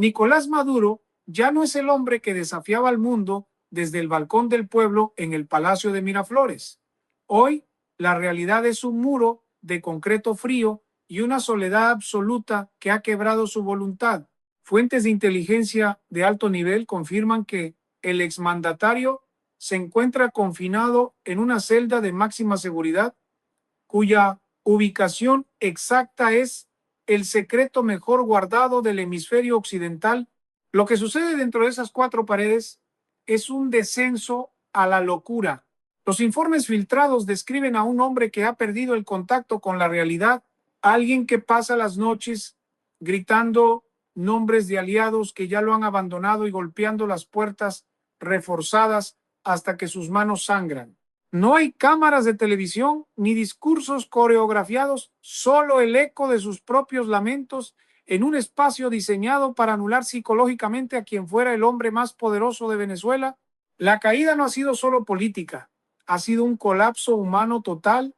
Nicolás Maduro ya no es el hombre que desafiaba al mundo desde el balcón del pueblo en el Palacio de Miraflores. Hoy, la realidad es un muro de concreto frío y una soledad absoluta que ha quebrado su voluntad. Fuentes de inteligencia de alto nivel confirman que el exmandatario se encuentra confinado en una celda de máxima seguridad, cuya ubicación exacta es el secreto mejor guardado del hemisferio occidental. Lo que sucede dentro de esas cuatro paredes es un descenso a la locura. Los informes filtrados describen a un hombre que ha perdido el contacto con la realidad, alguien que pasa las noches gritando nombres de aliados que ya lo han abandonado y golpeando las puertas reforzadas hasta que sus manos sangran. No hay cámaras de televisión ni discursos coreografiados, solo el eco de sus propios lamentos en un espacio diseñado para anular psicológicamente a quien fuera el hombre más poderoso de Venezuela. La caída no ha sido solo política, ha sido un colapso humano total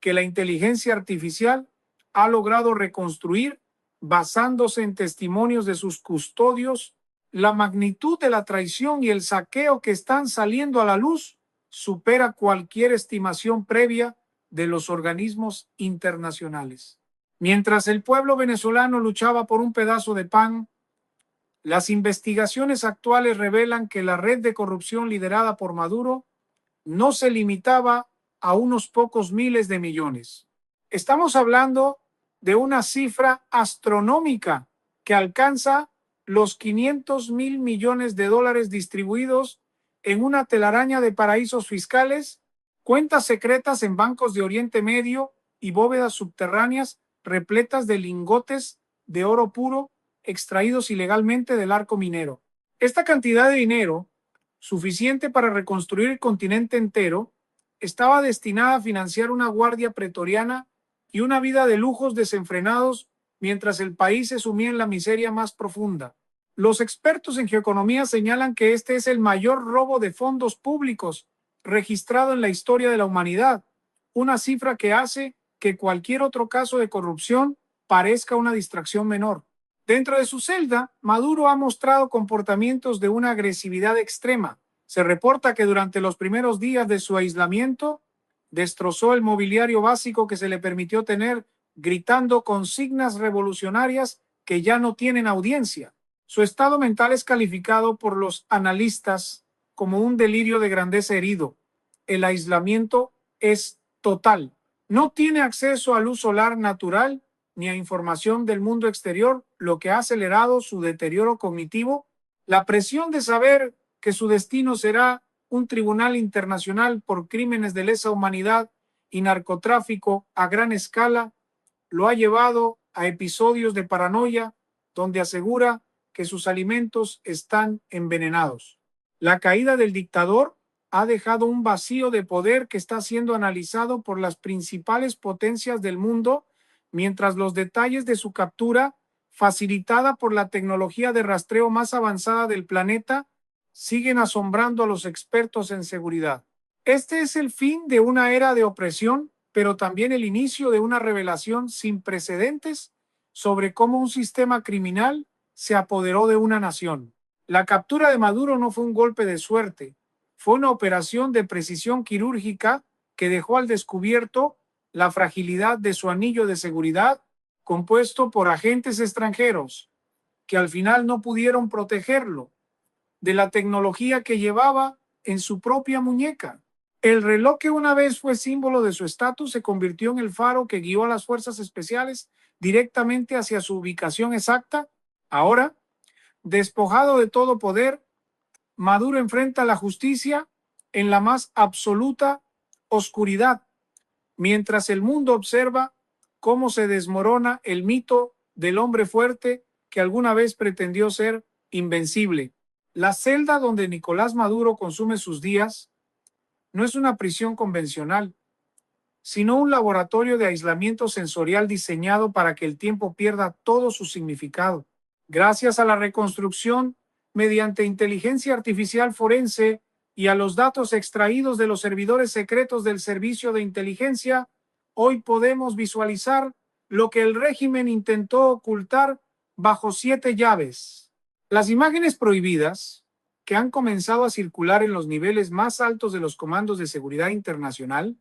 que la inteligencia artificial ha logrado reconstruir basándose en testimonios de sus custodios. La magnitud de la traición y el saqueo que están saliendo a la luz supera cualquier estimación previa de los organismos internacionales. Mientras el pueblo venezolano luchaba por un pedazo de pan, las investigaciones actuales revelan que la red de corrupción liderada por Maduro no se limitaba a unos pocos miles de millones. Estamos hablando de una cifra astronómica que alcanza los 500.000 millones de dólares distribuidos en una telaraña de paraísos fiscales, cuentas secretas en bancos de Oriente Medio y bóvedas subterráneas repletas de lingotes de oro puro extraídos ilegalmente del arco minero. Esta cantidad de dinero, suficiente para reconstruir el continente entero, estaba destinada a financiar una guardia pretoriana y una vida de lujos desenfrenados mientras el país se sumía en la miseria más profunda. Los expertos en geoeconomía señalan que este es el mayor robo de fondos públicos registrado en la historia de la humanidad, una cifra que hace que cualquier otro caso de corrupción parezca una distracción menor. Dentro de su celda, Maduro ha mostrado comportamientos de una agresividad extrema. Se reporta que durante los primeros días de su aislamiento, destrozó el mobiliario básico que se le permitió tener, gritando consignas revolucionarias que ya no tienen audiencia. Su estado mental es calificado por los analistas como un delirio de grandeza herido. El aislamiento es total. No tiene acceso a luz solar natural ni a información del mundo exterior, lo que ha acelerado su deterioro cognitivo. La presión de saber que su destino será un tribunal internacional por crímenes de lesa humanidad y narcotráfico a gran escala lo ha llevado a episodios de paranoia donde asegura que sus alimentos están envenenados. La caída del dictador ha dejado un vacío de poder que está siendo analizado por las principales potencias del mundo, mientras los detalles de su captura, facilitada por la tecnología de rastreo más avanzada del planeta, siguen asombrando a los expertos en seguridad. Este es el fin de una era de opresión, pero también el inicio de una revelación sin precedentes sobre cómo un sistema criminal se apoderó de una nación. La captura de Maduro no fue un golpe de suerte, fue una operación de precisión quirúrgica que dejó al descubierto la fragilidad de su anillo de seguridad, compuesto por agentes extranjeros que al final no pudieron protegerlo de la tecnología que llevaba en su propia muñeca. El reloj que una vez fue símbolo de su estatus se convirtió en el faro que guió a las fuerzas especiales directamente hacia su ubicación exacta. Ahora, despojado de todo poder, Maduro enfrenta la justicia en la más absoluta oscuridad, mientras el mundo observa cómo se desmorona el mito del hombre fuerte que alguna vez pretendió ser invencible. La celda donde Nicolás Maduro consume sus días no es una prisión convencional, sino un laboratorio de aislamiento sensorial diseñado para que el tiempo pierda todo su significado. Gracias a la reconstrucción mediante inteligencia artificial forense y a los datos extraídos de los servidores secretos del Servicio de Inteligencia, hoy podemos visualizar lo que el régimen intentó ocultar bajo 7 llaves. Las imágenes prohibidas, que han comenzado a circular en los niveles más altos de los comandos de seguridad internacional,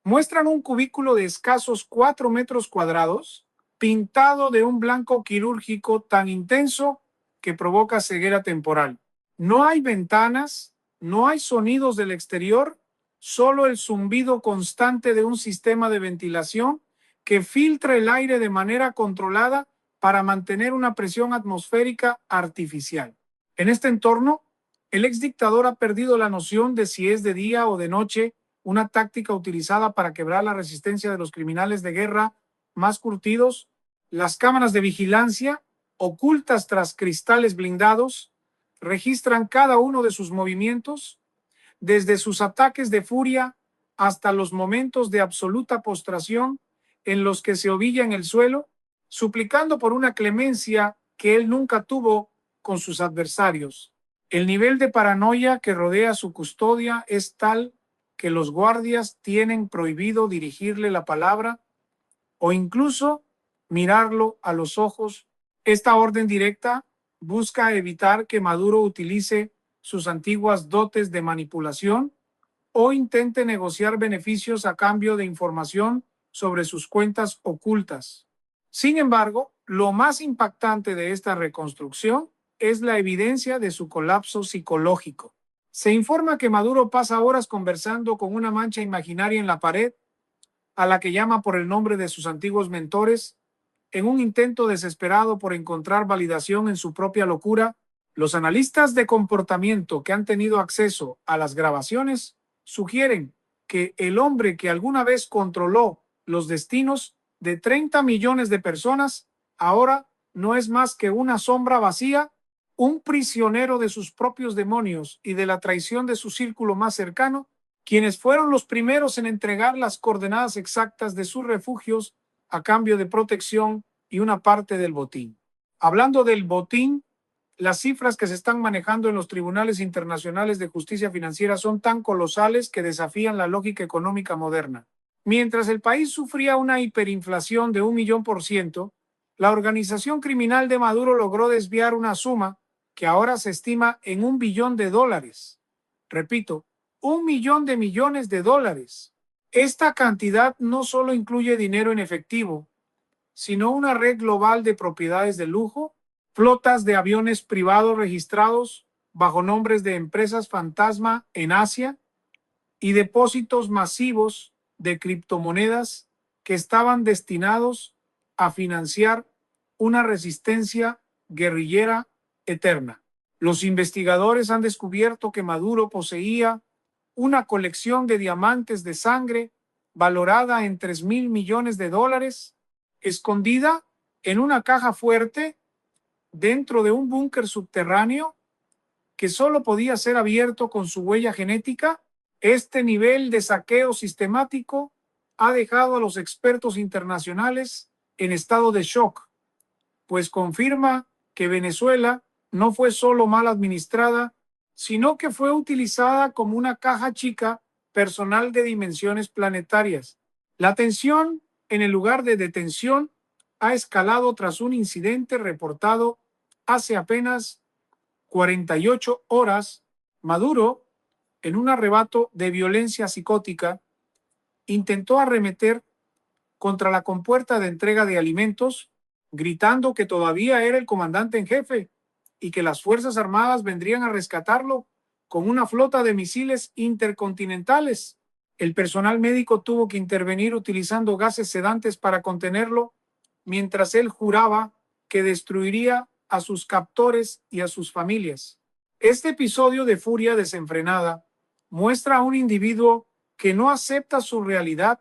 muestran un cubículo de escasos 4 metros cuadrados, pintado de un blanco quirúrgico tan intenso que provoca ceguera temporal. No hay ventanas, no hay sonidos del exterior, solo el zumbido constante de un sistema de ventilación que filtra el aire de manera controlada para mantener una presión atmosférica artificial. En este entorno, el exdictador ha perdido la noción de si es de día o de noche, una táctica utilizada para quebrar la resistencia de los criminales de guerra más curtidos. Las cámaras de vigilancia, ocultas tras cristales blindados, registran cada uno de sus movimientos, desde sus ataques de furia hasta los momentos de absoluta postración en los que se ovilla en el suelo, suplicando por una clemencia que él nunca tuvo con sus adversarios. El nivel de paranoia que rodea su custodia es tal que los guardias tienen prohibido dirigirle la palabra o incluso mirarlo a los ojos. Esta orden directa busca evitar que Maduro utilice sus antiguas dotes de manipulación o intente negociar beneficios a cambio de información sobre sus cuentas ocultas. Sin embargo, lo más impactante de esta reconstrucción es la evidencia de su colapso psicológico. Se informa que Maduro pasa horas conversando con una mancha imaginaria en la pared, a la que llama por el nombre de sus antiguos mentores, en un intento desesperado por encontrar validación en su propia locura. Los analistas de comportamiento que han tenido acceso a las grabaciones sugieren que el hombre que alguna vez controló los destinos de 30 millones de personas ahora no es más que una sombra vacía, un prisionero de sus propios demonios y de la traición de su círculo más cercano, quienes fueron los primeros en entregar las coordenadas exactas de sus refugios a cambio de protección y una parte del botín. Hablando del botín, las cifras que se están manejando en los tribunales internacionales de justicia financiera son tan colosales que desafían la lógica económica moderna. Mientras el país sufría una hiperinflación de 1.000.000%, la organización criminal de Maduro logró desviar una suma que ahora se estima en $1 billón. Repito, 1 millón de millones de dólares. Esta cantidad no solo incluye dinero en efectivo, sino una red global de propiedades de lujo, flotas de aviones privados registrados bajo nombres de empresas fantasma en Asia y depósitos masivos de criptomonedas que estaban destinados a financiar una resistencia guerrillera eterna. Los investigadores han descubierto que Maduro poseía una colección de diamantes de sangre valorada en $3.000 millones, escondida en una caja fuerte dentro de un búnker subterráneo que solo podía ser abierto con su huella genética. Este nivel de saqueo sistemático ha dejado a los expertos internacionales en estado de shock, pues confirma que Venezuela no fue solo mal administrada, sino que fue utilizada como una caja chica personal de dimensiones planetarias. La tensión en el lugar de detención ha escalado tras un incidente reportado hace apenas 48 horas. Maduro, en un arrebato de violencia psicótica, intentó arremeter contra la compuerta de entrega de alimentos, gritando que todavía era el comandante en jefe y que las Fuerzas Armadas vendrían a rescatarlo con una flota de misiles intercontinentales. El personal médico tuvo que intervenir utilizando gases sedantes para contenerlo, mientras él juraba que destruiría a sus captores y a sus familias. Este episodio de furia desenfrenada muestra a un individuo que no acepta su realidad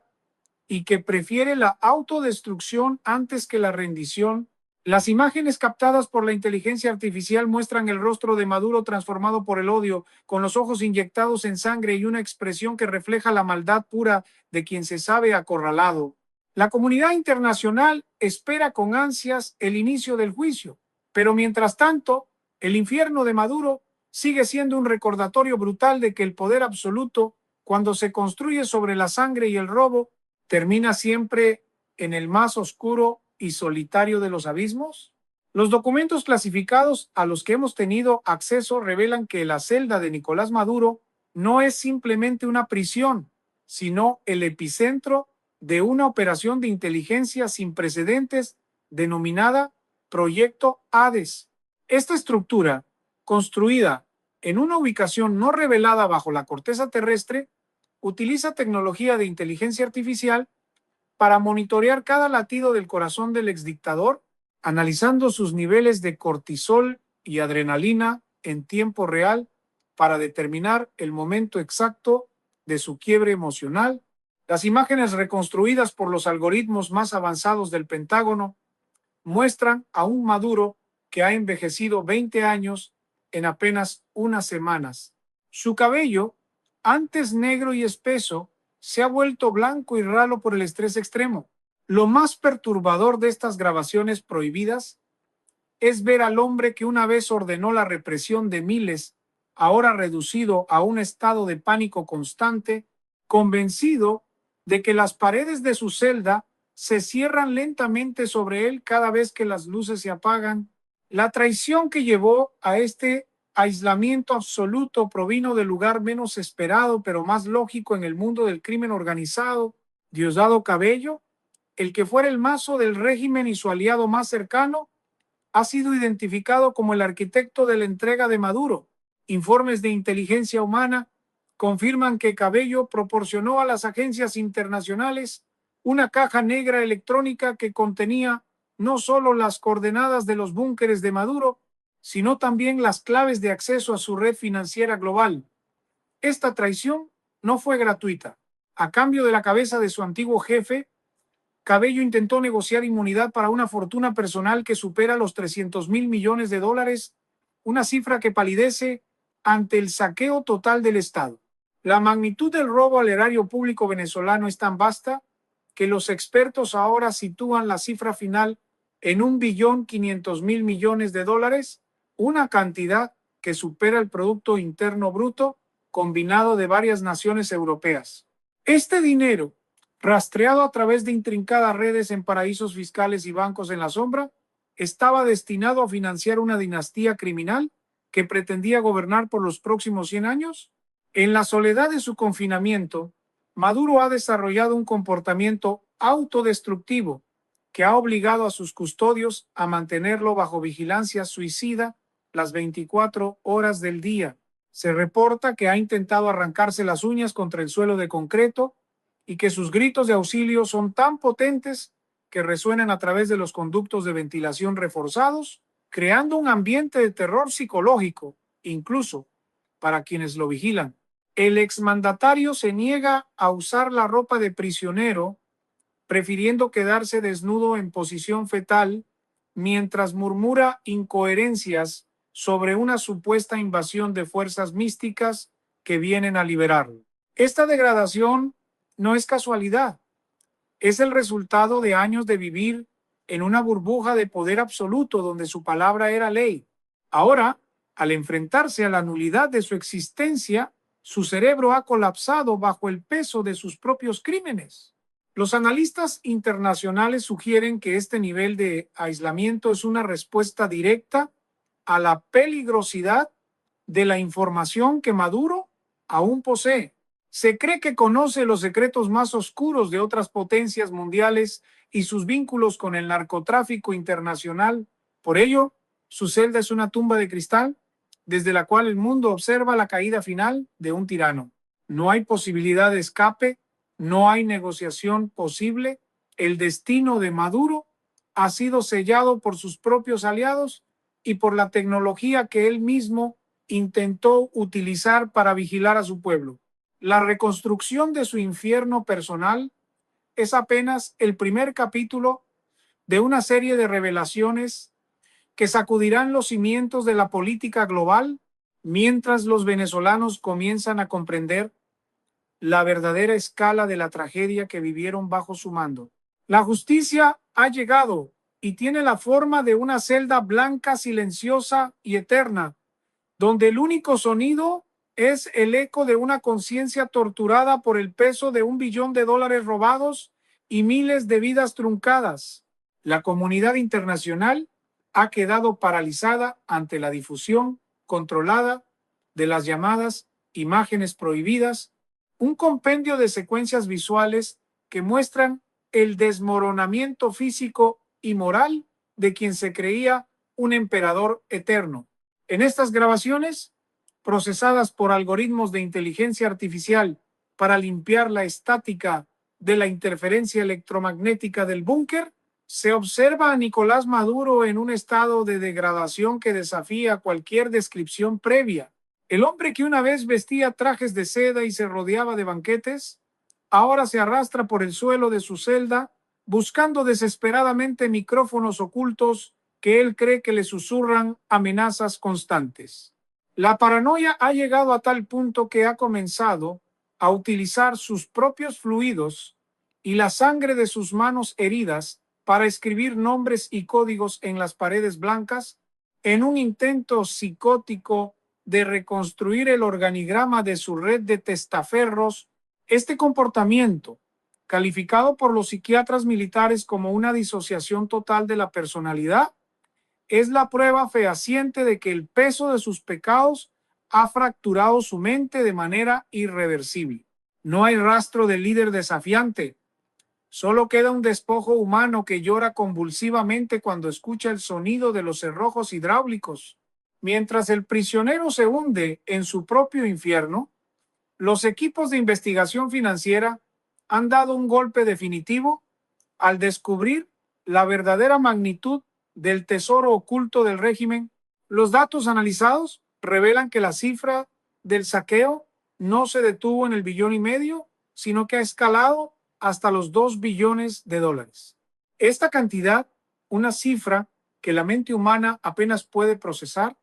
y que prefiere la autodestrucción antes que la rendición. Las imágenes captadas por la inteligencia artificial muestran el rostro de Maduro transformado por el odio, con los ojos inyectados en sangre y una expresión que refleja la maldad pura de quien se sabe acorralado. La comunidad internacional espera con ansias el inicio del juicio, pero mientras tanto, el infierno de Maduro sigue siendo un recordatorio brutal de que el poder absoluto, cuando se construye sobre la sangre y el robo, termina siempre en el más oscuro y solitario de los abismos. Los documentos clasificados a los que hemos tenido acceso revelan que la celda de Nicolás Maduro no es simplemente una prisión, sino el epicentro de una operación de inteligencia sin precedentes denominada Proyecto Hades. Esta estructura, construida en una ubicación no revelada bajo la corteza terrestre, utiliza tecnología de inteligencia artificial para monitorear cada latido del corazón del exdictador, analizando sus niveles de cortisol y adrenalina en tiempo real para determinar el momento exacto de su quiebre emocional. Las imágenes reconstruidas por los algoritmos más avanzados del Pentágono muestran a un Maduro que ha envejecido 20 años en apenas unas semanas. Su cabello, antes negro y espeso, se ha vuelto blanco y ralo por el estrés extremo. Lo más perturbador de estas grabaciones prohibidas es ver al hombre que una vez ordenó la represión de miles, ahora reducido a un estado de pánico constante, convencido de que las paredes de su celda se cierran lentamente sobre él cada vez que las luces se apagan. La traición que llevó a este aislamiento absoluto provino del lugar menos esperado pero más lógico en el mundo del crimen organizado. Diosdado Cabello, el que fuera el mazo del régimen y su aliado más cercano, ha sido identificado como el arquitecto de la entrega de Maduro. Informes de inteligencia humana confirman que Cabello proporcionó a las agencias internacionales una caja negra electrónica que contenía no solo las coordenadas de los búnkeres de Maduro, sino también las claves de acceso a su red financiera global. Esta traición no fue gratuita. A cambio de la cabeza de su antiguo jefe, Cabello intentó negociar inmunidad para una fortuna personal que supera los 300.000 millones de dólares, una cifra que palidece ante el saqueo total del Estado. La magnitud del robo al erario público venezolano es tan vasta que los expertos ahora sitúan la cifra final en 1.500.000 millones de dólares, una cantidad que supera el Producto Interno Bruto combinado de varias naciones europeas. Este dinero, rastreado a través de intrincadas redes en paraísos fiscales y bancos en la sombra, estaba destinado a financiar una dinastía criminal que pretendía gobernar por los próximos 100 años. En la soledad de su confinamiento, Maduro ha desarrollado un comportamiento autodestructivo que ha obligado a sus custodios a mantenerlo bajo vigilancia suicida las 24 horas del día. Se reporta que ha intentado arrancarse las uñas contra el suelo de concreto y que sus gritos de auxilio son tan potentes que resuenan a través de los conductos de ventilación reforzados, creando un ambiente de terror psicológico, incluso para quienes lo vigilan. El exmandatario se niega a usar la ropa de prisionero, prefiriendo quedarse desnudo en posición fetal, mientras murmura incoherencias sobre una supuesta invasión de fuerzas místicas que vienen a liberarlo. Esta degradación no es casualidad, es el resultado de años de vivir en una burbuja de poder absoluto donde su palabra era ley. Ahora, al enfrentarse a la nulidad de su existencia, su cerebro ha colapsado bajo el peso de sus propios crímenes. Los analistas internacionales sugieren que este nivel de aislamiento es una respuesta directa a la peligrosidad de la información que Maduro aún posee. Se cree que conoce los secretos más oscuros de otras potencias mundiales y sus vínculos con el narcotráfico internacional. Por ello, su celda es una tumba de cristal desde la cual el mundo observa la caída final de un tirano. No hay posibilidad de escape, no hay negociación posible. El destino de Maduro ha sido sellado por sus propios aliados y por la tecnología que él mismo intentó utilizar para vigilar a su pueblo. La reconstrucción de su infierno personal es apenas el primer capítulo de una serie de revelaciones que sacudirán los cimientos de la política global mientras los venezolanos comienzan a comprender la verdadera escala de la tragedia que vivieron bajo su mando. La justicia ha llegado y tiene la forma de una celda blanca, silenciosa y eterna, donde el único sonido es el eco de una conciencia torturada por el peso de $1 billón robados y miles de vidas truncadas. La comunidad internacional ha quedado paralizada ante la difusión controlada de las llamadas imágenes prohibidas, un compendio de secuencias visuales que muestran el desmoronamiento físico y moral de quien se creía un emperador eterno. En estas grabaciones, procesadas por algoritmos de inteligencia artificial para limpiar la estática de la interferencia electromagnética del búnker, se observa a Nicolás Maduro en un estado de degradación que desafía cualquier descripción previa. El hombre que una vez vestía trajes de seda y se rodeaba de banquetes, ahora se arrastra por el suelo de su celda buscando desesperadamente micrófonos ocultos que él cree que le susurran amenazas constantes. La paranoia ha llegado a tal punto que ha comenzado a utilizar sus propios fluidos y la sangre de sus manos heridas para escribir nombres y códigos en las paredes blancas en un intento psicótico de reconstruir el organigrama de su red de testaferros. Este comportamiento, calificado por los psiquiatras militares como una disociación total de la personalidad, es la prueba fehaciente de que el peso de sus pecados ha fracturado su mente de manera irreversible. No hay rastro del líder desafiante. Solo queda un despojo humano que llora convulsivamente cuando escucha el sonido de los cerrojos hidráulicos. Mientras el prisionero se hunde en su propio infierno, los equipos de investigación financiera han dado un golpe definitivo al descubrir la verdadera magnitud del tesoro oculto del régimen. Los datos analizados revelan que la cifra del saqueo no se detuvo en el $1,5 billones, sino que ha escalado hasta los $2 billones. Esta cantidad, una cifra que la mente humana apenas puede procesar,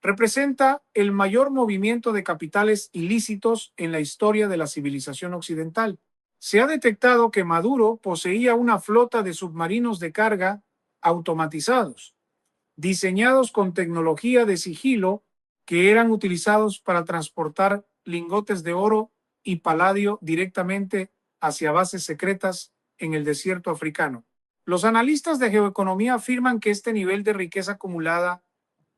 representa el mayor movimiento de capitales ilícitos en la historia de la civilización occidental. Se ha detectado que Maduro poseía una flota de submarinos de carga automatizados, diseñados con tecnología de sigilo que eran utilizados para transportar lingotes de oro y paladio directamente hacia bases secretas en el desierto africano. Los analistas de geoeconomía afirman que este nivel de riqueza acumulada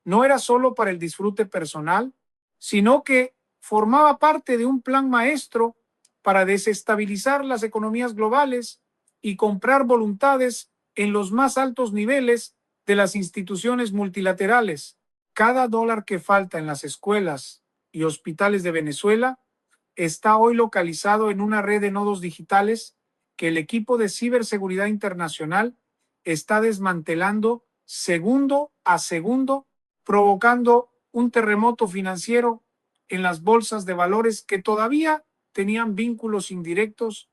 no era solo para el disfrute personal, sino que formaba parte de un plan maestro para desestabilizar las economías globales y comprar voluntades en los más altos niveles de las instituciones multilaterales. Cada dólar que falta en las escuelas y hospitales de Venezuela está hoy localizado en una red de nodos digitales que el equipo de ciberseguridad internacional está desmantelando segundo a segundo, provocando un terremoto financiero en las bolsas de valores que todavía tenían vínculos indirectos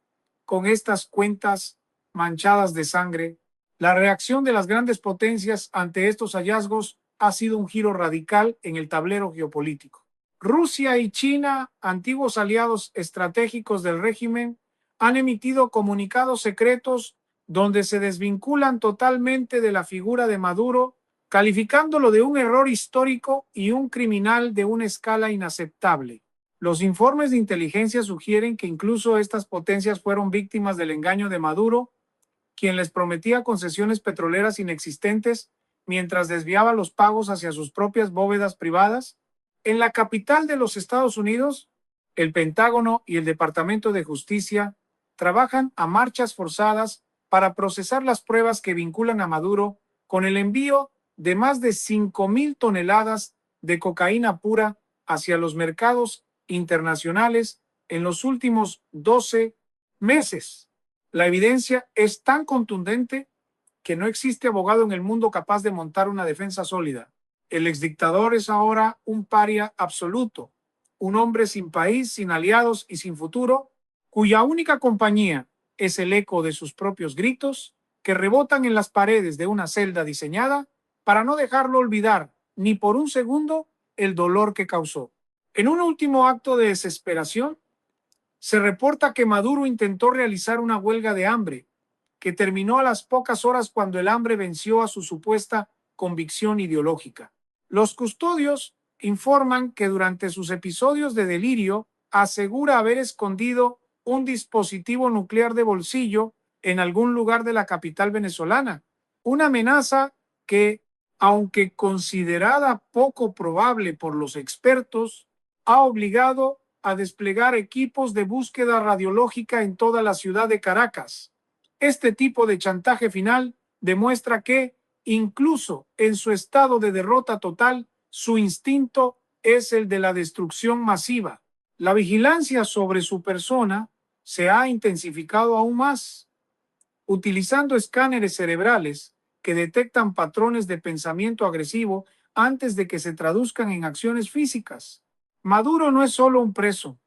con estas cuentas manchadas de sangre. La reacción de las grandes potencias ante estos hallazgos ha sido un giro radical en el tablero geopolítico. Rusia y China, antiguos aliados estratégicos del régimen, han emitido comunicados secretos donde se desvinculan totalmente de la figura de Maduro, calificándolo de un error histórico y un criminal de una escala inaceptable. Los informes de inteligencia sugieren que incluso estas potencias fueron víctimas del engaño de Maduro, quien les prometía concesiones petroleras inexistentes mientras desviaba los pagos hacia sus propias bóvedas privadas. En la capital de los Estados Unidos, el Pentágono y el Departamento de Justicia trabajan a marchas forzadas para procesar las pruebas que vinculan a Maduro con el envío de más de 5,000 toneladas de cocaína pura hacia los mercados internacionales en los últimos 12 meses. La evidencia es tan contundente que no existe abogado en el mundo capaz de montar una defensa sólida. El exdictador es ahora un paria absoluto, un hombre sin país, sin aliados y sin futuro, cuya única compañía es el eco de sus propios gritos que rebotan en las paredes de una celda diseñada para no dejarlo olvidar ni por un segundo el dolor que causó. En un último acto de desesperación, se reporta que Maduro intentó realizar una huelga de hambre, que terminó a las pocas horas cuando el hambre venció a su supuesta convicción ideológica. Los custodios informan que durante sus episodios de delirio asegura haber escondido un dispositivo nuclear de bolsillo en algún lugar de la capital venezolana, una amenaza que aunque considerada poco probable por los expertos, ha obligado a desplegar equipos de búsqueda radiológica en toda la ciudad de Caracas. Este tipo de chantaje final demuestra que, incluso en su estado de derrota total, su instinto es el de la destrucción masiva. La vigilancia sobre su persona se ha intensificado aún más, utilizando escáneres cerebrales que detectan patrones de pensamiento agresivo antes de que se traduzcan en acciones físicas. Maduro no es solo un preso,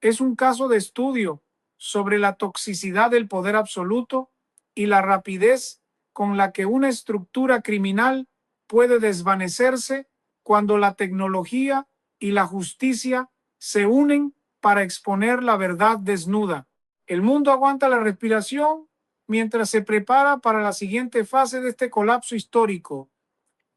es un caso de estudio sobre la toxicidad del poder absoluto y la rapidez con la que una estructura criminal puede desvanecerse cuando la tecnología y la justicia se unen para exponer la verdad desnuda. El mundo aguanta la respiración mientras se prepara para la siguiente fase de este colapso histórico,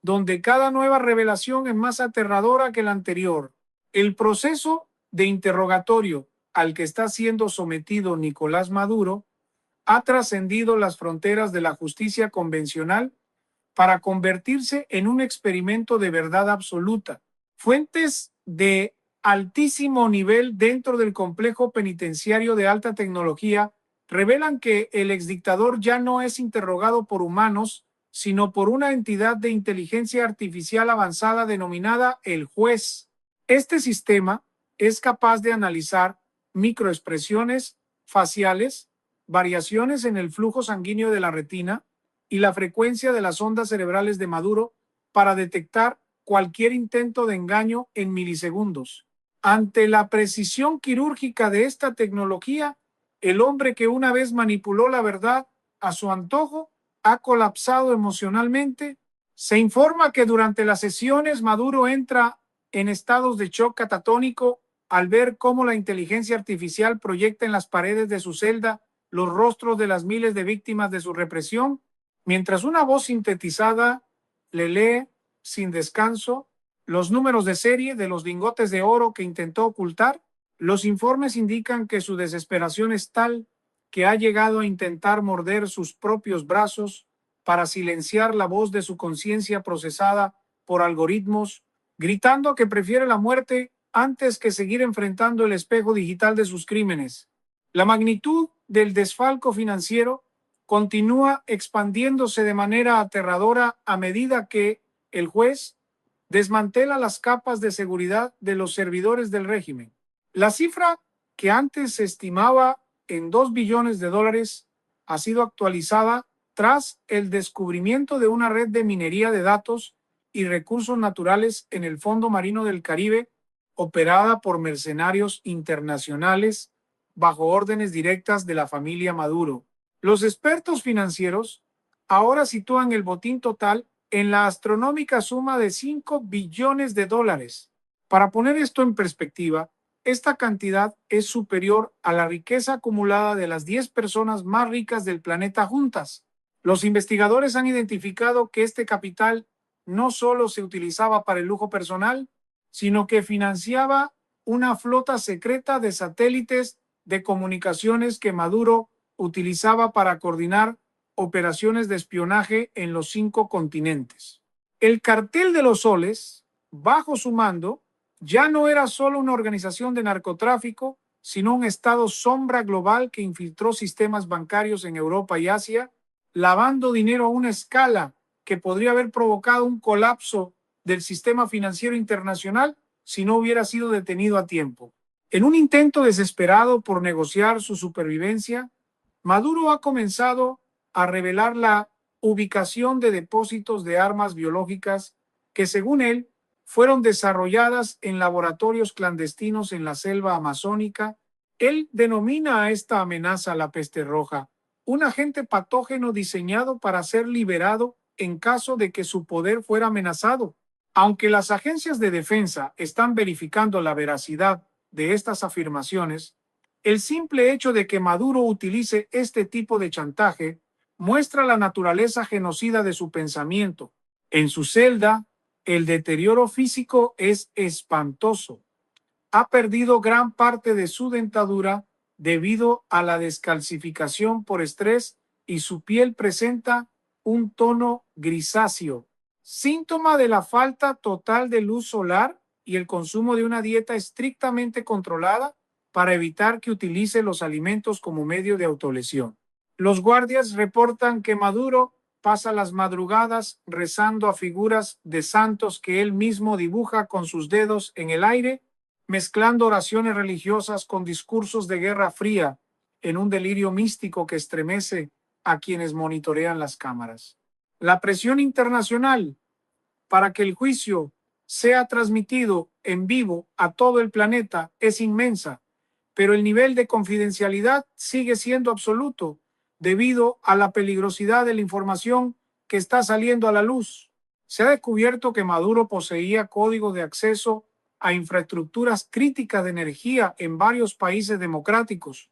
donde cada nueva revelación es más aterradora que la anterior. El proceso de interrogatorio al que está siendo sometido Nicolás Maduro ha trascendido las fronteras de la justicia convencional para convertirse en un experimento de verdad absoluta. Fuentes de altísimo nivel dentro del complejo penitenciario de alta tecnología revelan que el exdictador ya no es interrogado por humanos, sino por una entidad de inteligencia artificial avanzada denominada el juez. Este sistema es capaz de analizar microexpresiones faciales, variaciones en el flujo sanguíneo de la retina y la frecuencia de las ondas cerebrales de Maduro para detectar cualquier intento de engaño en milisegundos. Ante la precisión quirúrgica de esta tecnología, el hombre que una vez manipuló la verdad a su antojo ha colapsado emocionalmente. Se informa que durante las sesiones Maduro entra en estados de shock catatónico al ver cómo la inteligencia artificial proyecta en las paredes de su celda los rostros de las miles de víctimas de su represión, mientras una voz sintetizada le lee sin descanso los números de serie de los lingotes de oro que intentó ocultar. Los informes indican que su desesperación es tal que ha llegado a intentar morder sus propios brazos para silenciar la voz de su conciencia procesada por algoritmos, gritando que prefiere la muerte antes que seguir enfrentando el espejo digital de sus crímenes. La magnitud del desfalco financiero continúa expandiéndose de manera aterradora a medida que el juez desmantela las capas de seguridad de los servidores del régimen. La cifra que antes se estimaba en $2 billones ha sido actualizada tras el descubrimiento de una red de minería de datos y recursos naturales en el fondo marino del Caribe, operada por mercenarios internacionales bajo órdenes directas de la familia Maduro. Los expertos financieros ahora sitúan el botín total en la astronómica suma de $5 billones. Para poner esto en perspectiva, esta cantidad es superior a la riqueza acumulada de las 10 personas más ricas del planeta juntas. Los investigadores han identificado que este capital no solo se utilizaba para el lujo personal, sino que financiaba una flota secreta de satélites de comunicaciones que Maduro utilizaba para coordinar operaciones de espionaje en los 5 continentes. El Cartel de los Soles, bajo su mando, ya no era solo una organización de narcotráfico, sino un estado sombra global que infiltró sistemas bancarios en Europa y Asia, lavando dinero a una escala que podría haber provocado un colapso del sistema financiero internacional si no hubiera sido detenido a tiempo. En un intento desesperado por negociar su supervivencia, Maduro ha comenzado a revelar la ubicación de depósitos de armas biológicas que, según él, fueron desarrolladas en laboratorios clandestinos en la selva amazónica. Él denomina a esta amenaza la peste roja, un agente patógeno diseñado para ser liberado en caso de que su poder fuera amenazado. Aunque las agencias de defensa están verificando la veracidad de estas afirmaciones, el simple hecho de que Maduro utilice este tipo de chantaje muestra la naturaleza genocida de su pensamiento. En su celda, el deterioro físico es espantoso. Ha perdido gran parte de su dentadura debido a la descalcificación por estrés y su piel presenta un tono grisáceo. síntoma de la falta total de luz solar y el consumo de una dieta estrictamente controlada para evitar que utilice los alimentos como medio de autolesión. Los guardias reportan que Maduro pasa las madrugadas rezando a figuras de santos que él mismo dibuja con sus dedos en el aire, mezclando oraciones religiosas con discursos de guerra fría en un delirio místico que estremece a quienes monitorean las cámaras. La presión internacional para que el juicio sea transmitido en vivo a todo el planeta es inmensa, pero el nivel de confidencialidad sigue siendo absoluto debido a la peligrosidad de la información que está saliendo a la luz. Se ha descubierto que Maduro poseía código de acceso a infraestructuras críticas de energía en varios países democráticos,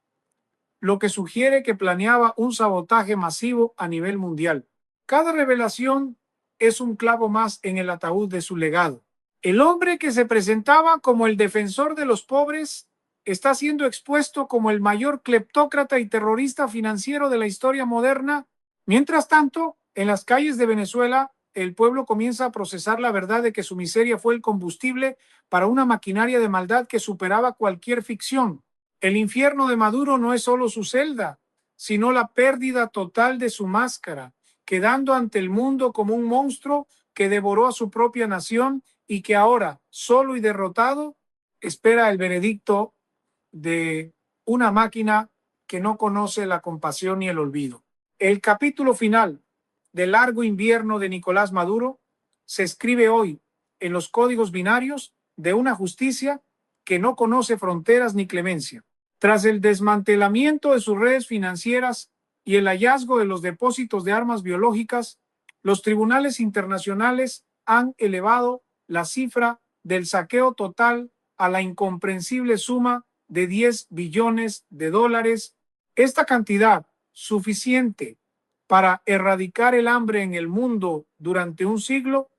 lo que sugiere que planeaba un sabotaje masivo a nivel mundial. Cada revelación es un clavo más en el ataúd de su legado. El hombre que se presentaba como el defensor de los pobres está siendo expuesto como el mayor cleptócrata y terrorista financiero de la historia moderna. Mientras tanto, en las calles de Venezuela, el pueblo comienza a procesar la verdad de que su miseria fue el combustible para una maquinaria de maldad que superaba cualquier ficción. El infierno de Maduro no es solo su celda, sino la pérdida total de su máscara, quedando ante el mundo como un monstruo que devoró a su propia nación y que ahora, solo y derrotado, espera el veredicto de una máquina que no conoce la compasión ni el olvido. El capítulo final del largo invierno de Nicolás Maduro se escribe hoy en los códigos binarios de una justicia que no conoce fronteras ni clemencia. Tras el desmantelamiento de sus redes financieras y el hallazgo de los depósitos de armas biológicas, los tribunales internacionales han elevado la cifra del saqueo total a la incomprensible suma de 10 billones de dólares. Esta cantidad, suficiente para erradicar el hambre en el mundo durante un siglo,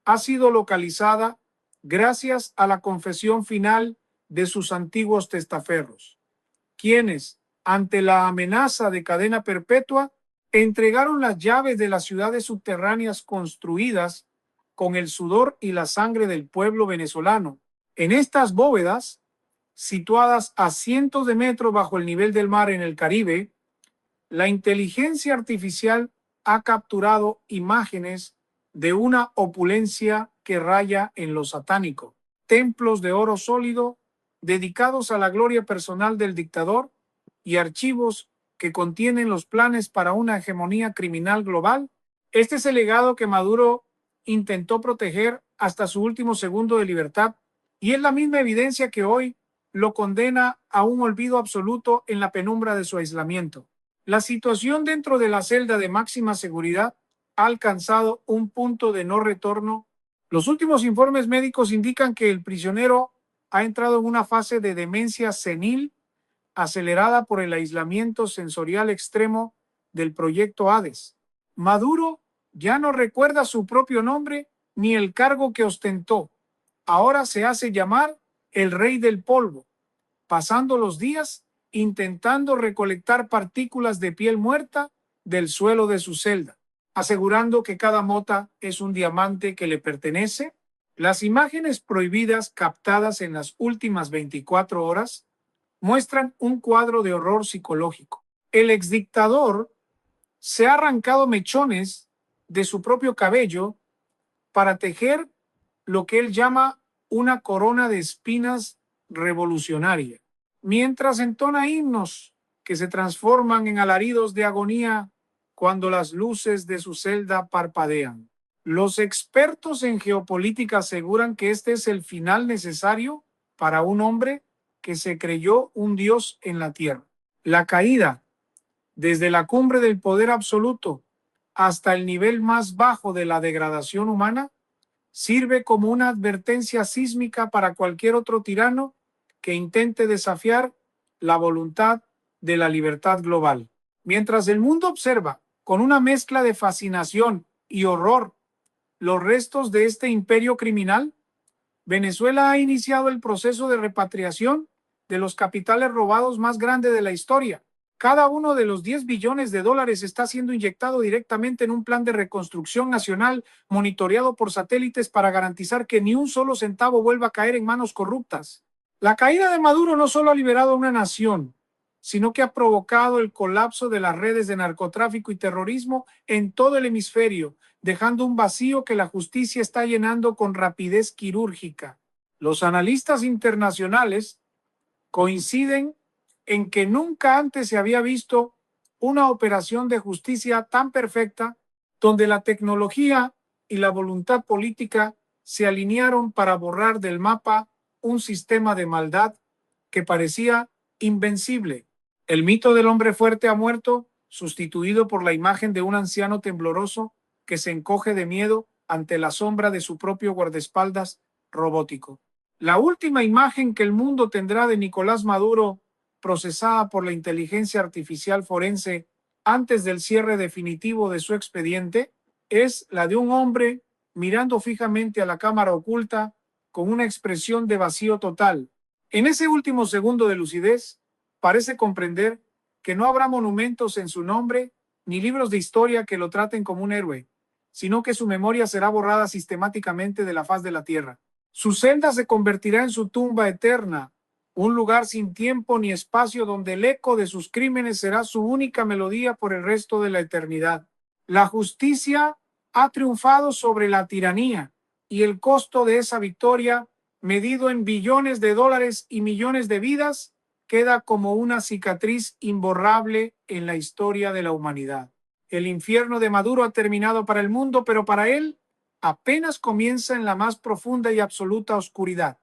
ha sido localizada gracias a la confesión final de sus antiguos testaferros, quienes, ante la amenaza de cadena perpetua, entregaron las llaves de las ciudades subterráneas construidas con el sudor y la sangre del pueblo venezolano. En estas bóvedas, situadas a cientos de metros bajo el nivel del mar en el Caribe, la inteligencia artificial ha capturado imágenes de una opulencia que raya en lo satánico. Templos de oro sólido dedicados a la gloria personal del dictador y archivos que contienen los planes para una hegemonía criminal global. Este es el legado que Maduro intentó proteger hasta su último segundo de libertad y es la misma evidencia que hoy lo condena a un olvido absoluto en la penumbra de su aislamiento. La situación dentro de la celda de máxima seguridad ha alcanzado un punto de no retorno. Los últimos informes médicos indican que el prisionero ha entrado en una fase de demencia senil acelerada por el aislamiento sensorial extremo del proyecto Hades. Maduro ya no recuerda su propio nombre ni el cargo que ostentó. Ahora se hace llamar el rey del polvo, pasando los días intentando recolectar partículas de piel muerta del suelo de su celda, asegurando que cada mota es un diamante que le pertenece. Las imágenes prohibidas captadas en las últimas 24 horas muestran un cuadro de horror psicológico. El exdictador se ha arrancado mechones de su propio cabello para tejer lo que él llama una corona de espinas revolucionaria, mientras entona himnos que se transforman en alaridos de agonía cuando las luces de su celda parpadean. Los expertos en geopolítica aseguran que este es el final necesario para un hombre que se creyó un dios en la tierra. La caída desde la cumbre del poder absoluto hasta el nivel más bajo de la degradación humana sirve como una advertencia sísmica para cualquier otro tirano que intente desafiar la voluntad de la libertad global. Mientras el mundo observa con una mezcla de fascinación y horror los restos de este imperio criminal, Venezuela ha iniciado el proceso de repatriación de los capitales robados más grande de la historia. Cada uno de los 10 billones de dólares está siendo inyectado directamente en un plan de reconstrucción nacional monitoreado por satélites para garantizar que ni un solo centavo vuelva a caer en manos corruptas. La caída de Maduro no solo ha liberado a una nación, sino que ha provocado el colapso de las redes de narcotráfico y terrorismo en todo el hemisferio, dejando un vacío que la justicia está llenando con rapidez quirúrgica. Los analistas internacionales coinciden en que nunca antes se había visto una operación de justicia tan perfecta, donde la tecnología y la voluntad política se alinearon para borrar del mapa un sistema de maldad que parecía invencible. El mito del hombre fuerte ha muerto, sustituido por la imagen de un anciano tembloroso que se encoge de miedo ante la sombra de su propio guardaespaldas robótico. La última imagen que el mundo tendrá de Nicolás Maduro, procesada por la inteligencia artificial forense antes del cierre definitivo de su expediente, es la de un hombre mirando fijamente a la cámara oculta con una expresión de vacío total. En ese último segundo de lucidez, parece comprender que no habrá monumentos en su nombre ni libros de historia que lo traten como un héroe, sino que su memoria será borrada sistemáticamente de la faz de la tierra. Su celda se convertirá en su tumba eterna, un lugar sin tiempo ni espacio donde el eco de sus crímenes será su única melodía por el resto de la eternidad. La justicia ha triunfado sobre la tiranía y el costo de esa victoria, medido en billones de dólares y millones de vidas, queda como una cicatriz imborrable en la historia de la humanidad. El infierno de Maduro ha terminado para el mundo, pero para él apenas comienza en la más profunda y absoluta oscuridad.